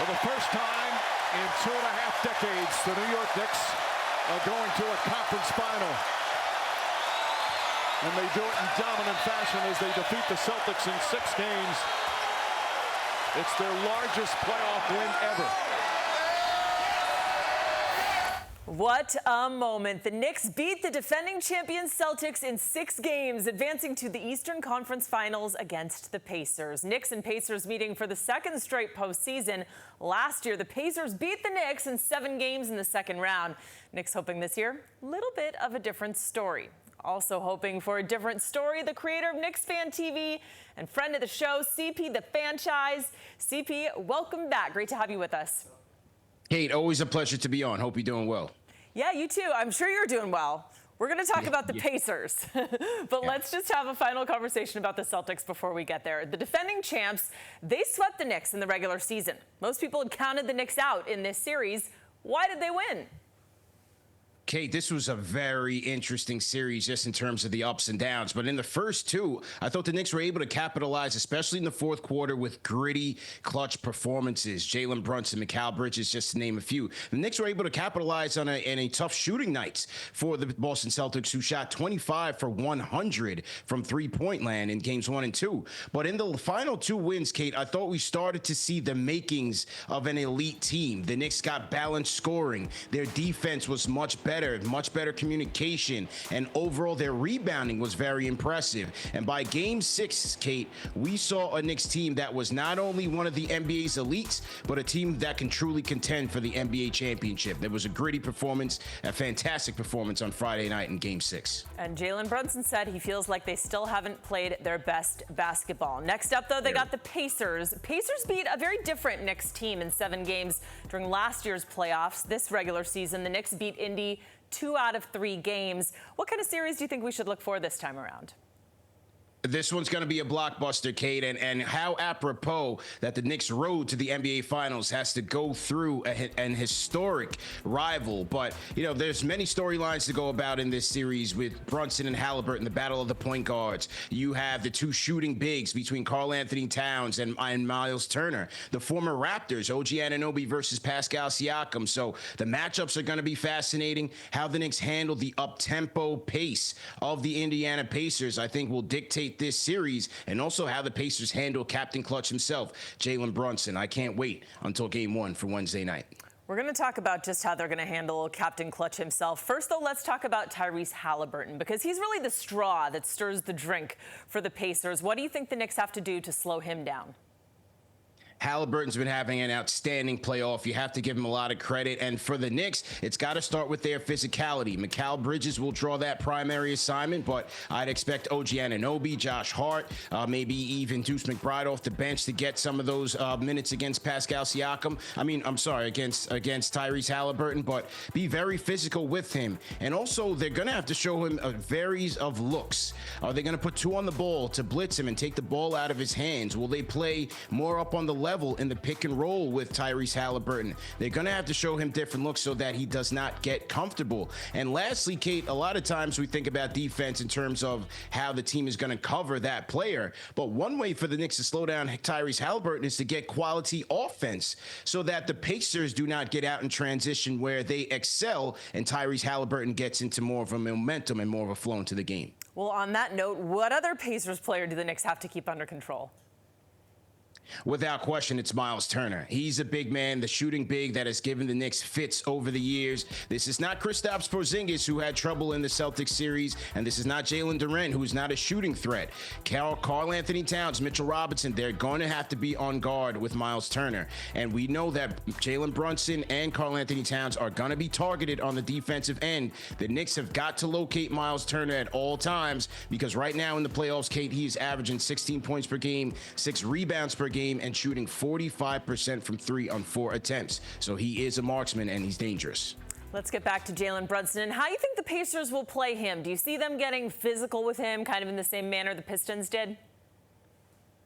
For the first time in 2.5 decades, the New York Knicks are going to a conference final. And they do it in dominant fashion as they defeat the Celtics in 6 games. It's their largest playoff win ever. What a moment. The Knicks beat the defending champions Celtics in 6 games, advancing to the Eastern Conference Finals against the Pacers. Knicks and Pacers meeting for the 2nd straight postseason. Last year, the Pacers beat the Knicks in 7 games in the 2nd round. Knicks hoping this year, a little bit of a different story. Also hoping for a different story, the creator of KnicksFanTV and friend of the show, CP the Fanchise. CP, welcome back. Great to have you with us. Kate, always a pleasure to be on. Hope you're doing well. Yeah, you too. I'm sure you're doing well. We're going to talk about the Pacers, but let's just have a final conversation about the Celtics before we get there. The defending champs, they swept the Knicks in the regular season. Most people had counted the Knicks out in this series. Why did they win? Kate, this was a very interesting series just in terms of the ups and downs. But in the first 2, I thought the Knicks were able to capitalize, especially in the 4th quarter, with gritty, clutch performances. Jalen Brunson, Mikal Bridges, just to name a few. The Knicks were able to capitalize on a tough shooting night for the Boston Celtics, who shot 25 for 100 from three-point land in games 1 and 2. But in the final 2 wins, Kate, I thought we started to see the makings of an elite team. The Knicks got balanced scoring. Their defense was much better communication, and overall their rebounding was very impressive. And by game 6, Kate, we saw a Knicks team that was not only one of the NBA's elites, but a team that can truly contend for the NBA championship. There was a gritty performance, a fantastic performance on Friday night in game 6. And Jalen Brunson said he feels like they still haven't played their best basketball. Next up, though, they got the Pacers. Pacers beat a very different Knicks team in 7 games during last year's playoffs. This regular season, the Knicks beat Indy 2 out of 3 games. What kind of series do you think we should look for this time around? This one's going to be a blockbuster, Kate, and how apropos that the Knicks' road to the NBA Finals has to go through an historic rival. But, you know, there's many storylines to go about in this series with Brunson and Halliburton, the battle of the point guards. You have the 2 shooting bigs between Karl-Anthony Towns and Myles Turner, the former Raptors, OG Anunoby versus Pascal Siakam. So the matchups are going to be fascinating. How the Knicks handle the up-tempo pace of the Indiana Pacers, I think, will dictate this series, and also how the Pacers handle Captain Clutch himself, Jalen Brunson. I can't wait until game 1 for Wednesday night. We're going to talk about just how they're going to handle Captain Clutch himself. First, though, let's talk about Tyrese Halliburton, because he's really the straw that stirs the drink for the Pacers. What do you think the Knicks have to do to slow him down? Halliburton's been having an outstanding playoff. You have to give him a lot of credit. And for the Knicks, it's got to start with their physicality. Mikal Bridges will draw that primary assignment, but I'd expect OG Anunoby, Josh Hart, maybe even Deuce McBride off the bench to get some of those minutes against Pascal Siakam. Against Tyrese Halliburton, but be very physical with him. And also, they're going to have to show him a varies of looks. Are they going to put 2 on the ball to blitz him and take the ball out of his hands? Will they play more up on the level in the pick and roll with Tyrese Halliburton? They're going to have to show him different looks so that he does not get comfortable. And lastly, Kate, a lot of times we think about defense in terms of how the team is going to cover that player. But one way for the Knicks to slow down Tyrese Halliburton is to get quality offense so that the Pacers do not get out in transition where they excel and Tyrese Halliburton gets into more of a momentum and more of a flow into the game. Well, on that note, what other Pacers player do the Knicks have to keep under control? Without question, it's Myles Turner. He's a big man, the shooting big that has given the Knicks fits over the years. This is not Kristaps Porzingis, who had trouble in the Celtics series, and this is not Jalen Duren, who's not a shooting threat. Karl-Anthony Towns, Mitchell Robinson, they're going to have to be on guard with Myles Turner. And we know that Jalen Brunson and Karl-Anthony Towns are going to be targeted on the defensive end. The Knicks have got to locate Myles Turner at all times, because right now in the playoffs, Kate, he's averaging 16 points per game, 6 rebounds per game, and shooting 45% from 3 on 4 attempts. So he is a marksman, and he's dangerous. Let's get back to Jalen Brunson. And how do you think the Pacers will play him? Do you see them getting physical with him, kind of in the same manner the Pistons did?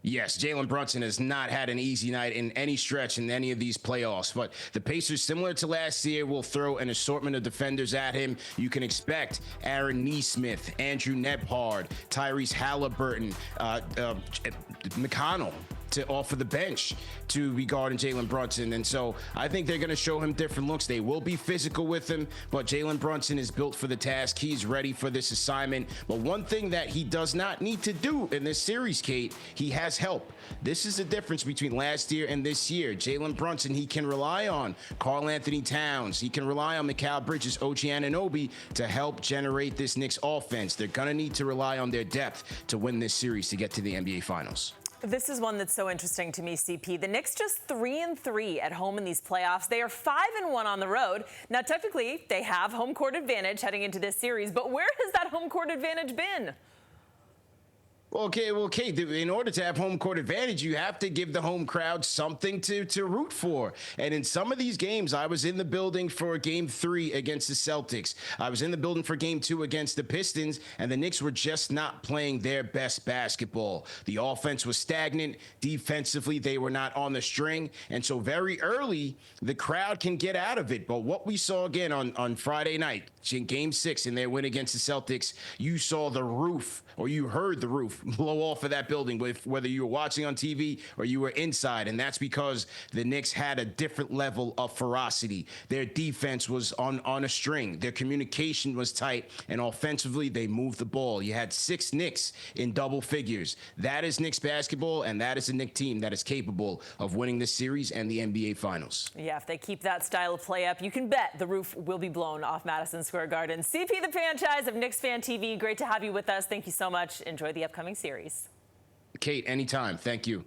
Yes, Jalen Brunson has not had an easy night in any stretch in any of these playoffs, but the Pacers, similar to last year, will throw an assortment of defenders at him. You can expect Aaron Nesmith, Andrew Nebhard, Tyrese Halliburton, McConnell. to offer the bench to be guarding Jalen Brunson. And so I think they're going to show him different looks. They will be physical with him, but Jalen Brunson is built for the task. He's ready for this assignment. But one thing that he does not need to do in this series, Kate, he has help. This is the difference between last year and this year. Jalen Brunson, he can rely on Karl Anthony Towns. He can rely on Mikal Bridges, OG Anunoby to help generate this Knicks offense. They're going to need to rely on their depth to win this series to get to the NBA Finals. This is one that's so interesting to me, CP. The Knicks just 3-3 at home in these playoffs. They are 5-1 on the road. Now, technically, they have home court advantage heading into this series, but where has that home court advantage been? Okay, in order to have home court advantage, you have to give the home crowd something to root for. And in some of these games, I was in the building for game 3 against the Celtics. I was in the building for game 2 against the Pistons, and the Knicks were just not playing their best basketball. The offense was stagnant. Defensively, they were not on the string. And so very early, the crowd can get out of it. But what we saw again on Friday night, in game 6 in their win against the Celtics, you saw the roof, or you heard the roof blow off of that building, with whether you were watching on TV or you were inside. And that's because the Knicks had a different level of ferocity. Their defense was on a string. Their communication was tight, and offensively, they moved the ball. You had 6 Knicks in double figures. That is Knicks basketball, and that is a Knicks team that is capable of winning this series and the NBA Finals. Yeah, if they keep that style of play up, you can bet the roof will be blown off Madison Square Garden. CP the Fanchise of KnicksFanTV, great to have you with us. Thank you so much. Enjoy the upcoming series. Kate, anytime. Thank you.